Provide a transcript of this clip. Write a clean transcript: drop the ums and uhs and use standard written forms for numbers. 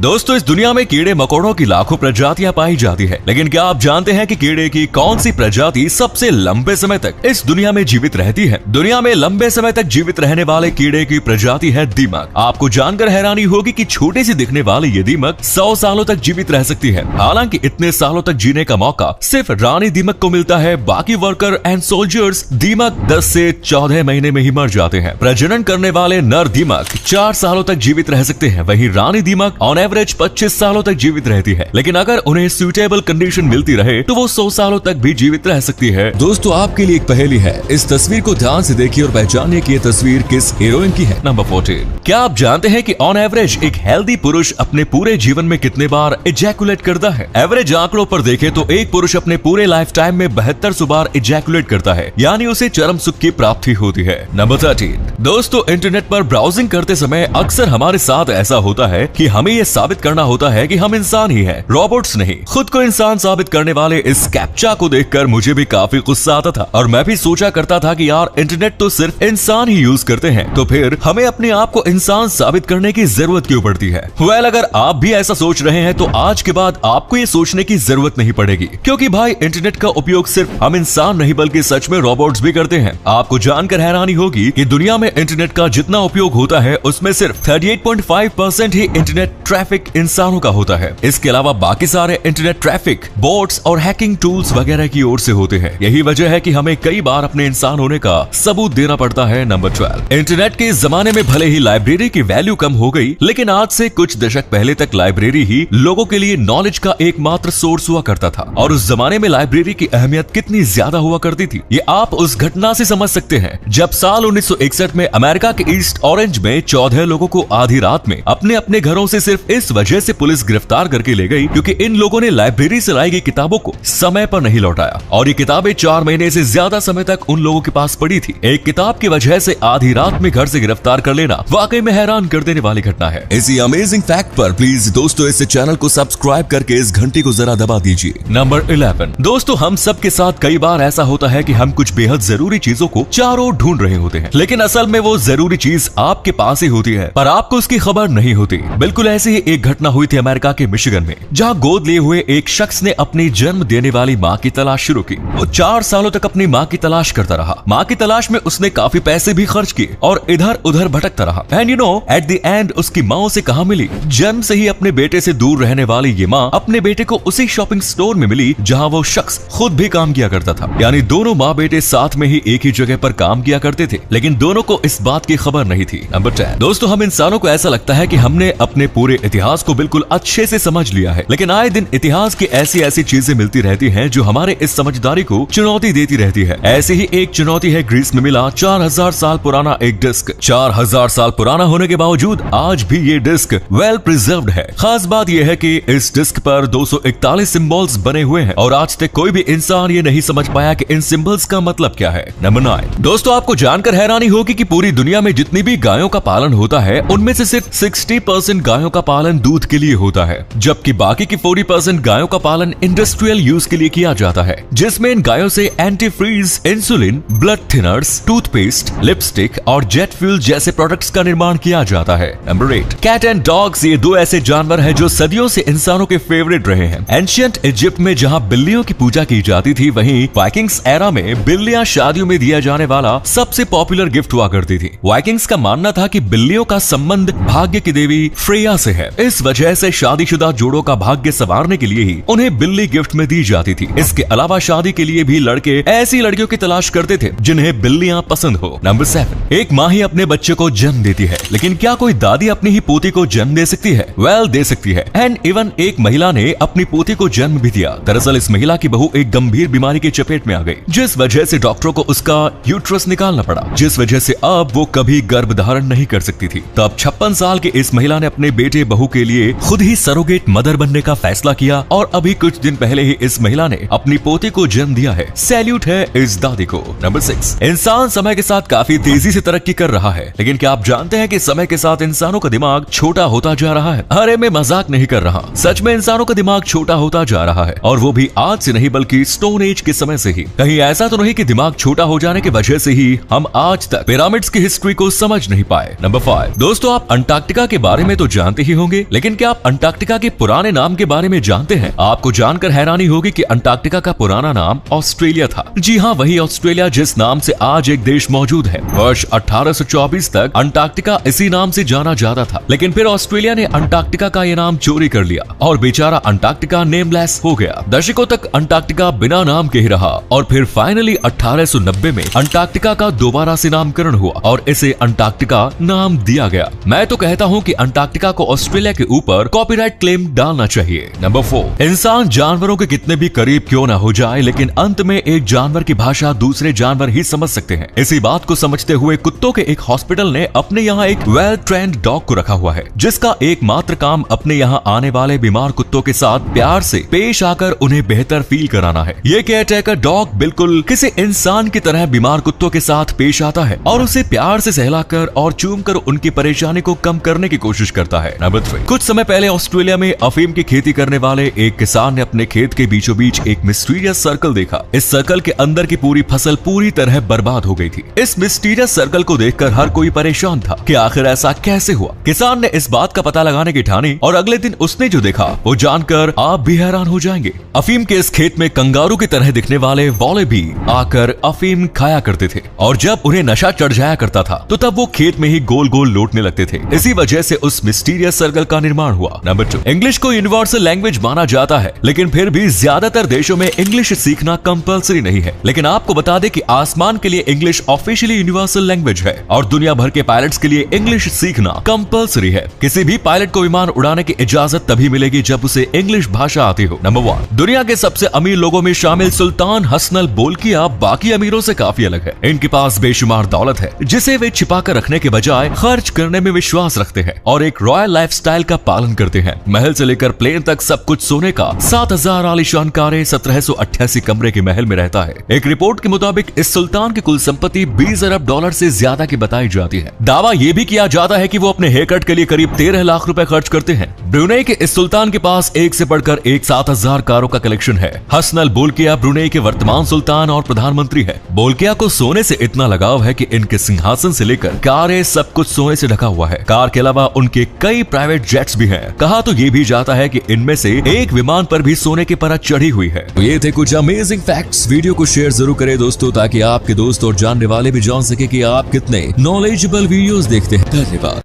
दोस्तों, इस दुनिया में कीड़े मकोड़ों की लाखों प्रजातियां पाई जाती है, लेकिन क्या आप जानते हैं कि कीड़े की कौन सी प्रजाति सबसे लंबे समय तक इस दुनिया में जीवित रहती है? दुनिया में लंबे समय तक जीवित रहने वाले कीड़े की प्रजाति है दीमक। आपको जानकर हैरानी होगी कि छोटी सी दिखने वाली ये दीमक 100 सालों तक जीवित रह सकती है। हालांकि इतने सालों तक जीने का मौका सिर्फ रानी दीमक को मिलता है। बाकी वर्कर एंड सोल्जर्स दीमक 10 से 14 महीने में ही मर जाते हैं। प्रजनन करने वाले नर दीमक 4 सालों तक जीवित रह सकते हैं, वहीं रानी दीमक ऑन एवरेज 25 सालों तक जीवित रहती है। लेकिन अगर उन्हें सूटेबल कंडीशन मिलती रहे तो वो 100 सालों तक भी जीवित रह सकती है। दोस्तों, आपके लिए एक पहेली है। इस तस्वीर को ध्यान से देखिए और पहचानिए कि ये तस्वीर किस हीरोइन की है। नंबर 14। क्या आप जानते हैं कि ऑन एवरेज एक हेल्दी पुरुष अपने पूरे जीवन में कितने बार इजैकुलेट करता है? एवरेज आंकड़ों पर देखें तो एक पुरुष अपने पूरे लाइफ टाइम में 72 बार इजैकुलेट करता है, यानी उसे चरम सुख की प्राप्ति होती है। नंबर 13। दोस्तों, इंटरनेट पर ब्राउजिंग करते समय अक्सर हमारे साथ ऐसा होता है कि हमें यह साबित करना होता है कि हम इंसान ही हैं, रोबोट्स नहीं। खुद को इंसान साबित करने वाले इस कैप्चा को देखकर मुझे भी काफी गुस्सा आता था और मैं भी सोचा करता था कि यार, इंटरनेट तो सिर्फ इंसान ही यूज करते हैं, तो फिर हमें अपने आप को इंसान साबित करने की जरूरत क्यों पड़ती है? वेल, अगर आप भी ऐसा सोच रहे हैं तो आज के बाद आपको ये सोचने की जरूरत नहीं पड़ेगी, क्योंकि भाई इंटरनेट का उपयोग सिर्फ हम इंसान नहीं बल्कि सच में रोबोट्स भी करते हैं। आपको जानकर हैरानी होगी कि दुनिया में इंटरनेट का जितना उपयोग होता है उसमें सिर्फ 38.5% ही इंटरनेट ट्रैफिक इंसानों का होता है। इसके अलावा बाकी सारे इंटरनेट ट्रैफिक बोट्स और हैकिंग टूल्स वगैरह की ओर से होते हैं। यही वजह है कि हमें कई बार अपने इंसान होने का सबूत देना पड़ता है। नंबर 12। इंटरनेट के जमाने में भले ही लाइब्रेरी की वैल्यू कम हो गई, लेकिन आज से कुछ दशक पहले तक लाइब्रेरी ही लोगों के लिए नॉलेज का एकमात्र सोर्स हुआ करता था। और उस जमाने में लाइब्रेरी की अहमियत कितनी ज्यादा हुआ करती थी, ये आप उस घटना से समझ सकते हैं जब साल 1961 में अमेरिका के ईस्ट ऑरेंज में 14 लोगों को आधी रात में अपने अपने घरों से सिर्फ इस वजह से पुलिस गिरफ्तार करके ले गई क्योंकि इन लोगों ने लाइब्रेरी से लाई गई किताबों को समय पर नहीं लौटाया, और ये किताबें 4 महीने से ज्यादा समय तक उन लोगों के पास पड़ी थी। एक किताब की वजह से आधी रात में घर से गिरफ्तार कर लेना वाकई में हैरान कर देने वाली घटना है। इसी अमेजिंग फैक्ट पर प्लीज दोस्तों इस चैनल को सब्सक्राइब करके इस घंटी को जरा दबा दीजिए। नंबर 11। दोस्तों, हम सब के साथ कई बार ऐसा होता है कि हम कुछ बेहद जरूरी चीजों को चारों ओर ढूंढ रहे होते हैं, लेकिन असल में वो जरूरी चीज आपके पास ही होती है पर आपको उसकी खबर नहीं होती। बिल्कुल ऐसी ही एक घटना हुई थी अमेरिका के मिशिगन में, जहां गोद लिए हुए एक शख्स ने अपनी जन्म देने वाली मां की तलाश शुरू की। वो 4 सालों तक अपनी मां की तलाश करता रहा। मां की तलाश में उसने काफी पैसे भी खर्च किए और इधर उधर भटकता रहा। And you know, at the end उसकी मां उसे कहां मिली? जन्म से ही अपने बेटे से दूर रहने वाली ये मां अपने बेटे को उसी शॉपिंग स्टोर में मिली जहां वो शख्स खुद भी काम किया करता था। यानी दोनों माँ बेटे साथ में ही एक ही जगह पर काम किया करते थे, लेकिन दोनों को इस बात की खबर नहीं थी। नंबर 10। दोस्तों, हम इंसानों को ऐसा लगता है कि हमने अपने पूरे इतिहास को बिल्कुल अच्छे से समझ लिया है, लेकिन आए दिन इतिहास की ऐसी ऐसी चीजें मिलती रहती हैं जो हमारे इस समझदारी को चुनौती देती रहती है। ऐसी ही एक चुनौती है ग्रीस में मिला 4000 साल पुराना एक डिस्क। 4000 साल पुराना होने के बावजूद आज भी ये डिस्क वेल प्रिजर्व्ड है। खास बात यह है कि इस डिस्क पर 241 सिंबल्स बने हुए हैं और आज तक कोई भी इंसान ये नहीं समझ पाया कि इन सिंबल्स का मतलब क्या है। नंबर 9। दोस्तों, आपको जानकर हैरानी होगी कि पूरी दुनिया में जितनी भी गायों का पालन होता है उनमें से सिर्फ 60% गायों का पालन दूध के लिए होता है, जबकि बाकी की 40% गायों का पालन इंडस्ट्रियल यूज के लिए किया जाता है, जिसमें इन गायों से anti freeze, insulin, blood thinners, toothpaste, lipstick और जेट फ्यूल जैसे प्रोडक्ट्स का निर्माण किया जाता है। नंबर 8। कैट एंड डॉग्स, ये दो ऐसे जानवर हैं जो सदियों से इंसानों के फेवरेट रहे हैं। एंशिएंट इजिप्ट में जहां बिल्लियों की पूजा की जाती थी, वहीं वाइकिंग्स एरा में बिल्लियां शादियों में दिया जाने वाला सबसे पॉपुलर गिफ्ट हुआ करती थी। वाइकिंग्स का मानना था कि बिल्लियों का संबंध भाग्य की देवी फ्रेया से है। इस वजह से शादीशुदा जोड़ों का भाग्य संवारने के लिए ही उन्हें बिल्ली गिफ्ट में दी जाती थी। इसके अलावा शादी के लिए भी लड़के ऐसी लड़कियों की तलाश करते थे जिन्हें बिल्लियां पसंद हो। नंबर 7। एक माँ ही अपने बच्चे को जन्म देती है, लेकिन क्या कोई दादी अपनी ही पोती को जन्म दे सकती है? वेल, दे सकती है। एंड इवन एक महिला ने अपनी पोती को जन्म भी दिया। दरअसल इस महिला की बहू एक गंभीर बीमारी की चपेट में आ गई, जिस वजह से डॉक्टरों को उसका यूट्रस निकालना पड़ा, जिस वजह से अब वो कभी गर्भ धारण नहीं कर सकती थी। तब 56 साल की इस महिला ने अपने बेटे बहू के लिए खुद ही सरोगेट मदर बनने का फैसला किया और अभी कुछ दिन पहले ही इस महिला ने अपनी पोती को जन्म दिया है। सैल्यूट है इस दादी को। नंबर 6। इंसान समय के साथ काफी तेजी से तरक्की कर रहा है, लेकिन क्या आप जानते हैं कि समय के साथ इंसानों का दिमाग छोटा होता जा रहा है? अरे मैं मजाक नहीं कर रहा, सच में इंसानों का दिमाग छोटा होता जा रहा है, और वो भी आज से नहीं बल्कि स्टोन एज के समय से ही। कहीं ऐसा तो नहीं कि दिमाग छोटा हो जाने की वजह से ही हम आज तक पिरामिड्स की हिस्ट्री को समझ नहीं पाए। नंबर 5। दोस्तों, आप अंटार्कटिका के बारे में तो जानते ही होंगे होंगे, लेकिन क्या आप अंटार्कटिका के पुराने नाम के बारे में जानते हैं? आपको जानकर हैरानी होगी कि अंटार्कटिका का पुराना नाम ऑस्ट्रेलिया था। जी हाँ, वही ऑस्ट्रेलिया जिस नाम से आज एक देश मौजूद है। वर्ष 1824 तक अंटार्कटिका इसी नाम से जाना जाता था, लेकिन फिर ऑस्ट्रेलिया ने अंटार्कटिका का ये नाम चोरी कर लिया और बेचारा अंटार्कटिका नेमलेस हो गया। दशकों तक अंटार्कटिका बिना नाम के ही रहा और फिर फाइनली 1890 में अंटार्कटिका का दोबारा से नामकरण हुआ और इसे अंटार्कटिका नाम दिया गया। मैं तो कहता हूँ कि अंटार्कटिका को ऑस्ट्रेलिया के ऊपर कॉपीराइट क्लेम डालना चाहिए। नंबर 4, इंसान जानवरों के कितने भी करीब क्यों ना हो जाए, लेकिन अंत में एक जानवर की भाषा दूसरे जानवर ही समझ सकते हैं। इसी बात को समझते हुए कुत्तों के एक हॉस्पिटल ने अपने यहाँ एक वेल ट्रेन्ड डॉग को रखा हुआ है, जिसका एकमात्र काम अपने यहाँ आने वाले बीमार कुत्तों के साथ प्यार से पेश आकर उन्हें बेहतर फील कराना है। ये केयरटेकर डॉग बिल्कुल किसी इंसान की तरह बीमार कुत्तों के साथ पेश आता है और उसे प्यार से सहलाकर और चूमकर उनकी परेशानी को कम करने की कोशिश करता है। नंबर 3, कुछ समय पहले ऑस्ट्रेलिया में अफीम की खेती करने वाले एक किसान ने अपने खेत के बीचों बीच एक मिस्टीरियस सर्कल देखा। इस सर्कल के अंदर की पूरी फसल पूरी तरह बर्बाद हो गई थी। इस मिस्टीरियस सर्कल को देखकर हर कोई परेशान था कि आखिर ऐसा कैसे हुआ। किसान ने इस बात का पता लगाने की ठानी और अगले दिन उसने जो देखा वो जानकर आप भी हैरान हो जाएंगे। अफीम के इस खेत में कंगारू की तरह दिखने वाले वाले भी आकर अफीम खाया करते थे और जब उन्हें नशा चढ़ जाया करता था तो तब वो खेत में ही गोल गोल लौटने लगते थे। इसी वजह से उस मिस्टीरियस सर्कल का निर्माण हुआ। नंबर 2, इंग्लिश को यूनिवर्सल लैंग्वेज माना जाता है, लेकिन फिर भी ज्यादातर देशों में इंग्लिश सीखना कंपल्सरी नहीं है। लेकिन आपको बता दें कि आसमान के लिए इंग्लिश ऑफिशियली यूनिवर्सल लैंग्वेज है और दुनिया भर के पायलट्स के लिए इंग्लिश सीखना कंपल्सरी है। किसी भी पायलट को विमान उड़ाने की इजाजत तभी मिलेगी जब उसे इंग्लिश भाषा आती हो। नंबर 1, दुनिया के सबसे अमीर लोगों में शामिल सुल्तान हसनल बोल्किया बाकी अमीरों से काफी अलग है। इनके पास बेशुमार दौलत है जिसे वे छिपा कर रखने के बजाय खर्च करने में विश्वास रखते हैं और एक रॉयल लाइफस्टाइल का पालन करते हैं। महल से लेकर प्लेन तक सब कुछ सोने का। 7000 आलीशान कारें, 1788 कमरे के महल में रहता है। एक रिपोर्ट के मुताबिक इस सुल्तान की कुल संपत्ति 20 अरब डॉलर से ज्यादा की बताई जाती है। दावा यह भी किया जाता है कि वो अपने हेयर कट के लिए करीब 13 लाख रुपए खर्च करते हैं। ब्रुनेई के इस सुल्तान के पास एक से बढ़कर एक 7000 कारों का कलेक्शन है। हसनल बोल्किया ब्रुनेई के वर्तमान सुल्तान और प्रधानमंत्री है। बोल्किया को सोने से इतना लगाव है कि इनके सिंहासन से लेकर कारें सब कुछ सोने से ढका हुआ है। कार के अलावा उनके कई प्राइवेट जेट्स भी हैं। कहा तो ये भी जाता है कि इनमें से एक विमान पर भी सोने की परत चढ़ी हुई है। तो ये थे कुछ अमेजिंग फैक्ट्स। वीडियो को शेयर जरूर करें दोस्तों, ताकि आपके दोस्त और जानने वाले भी जान सके कि आप कितने नॉलेजेबल वीडियोस देखते हैं। धन्यवाद।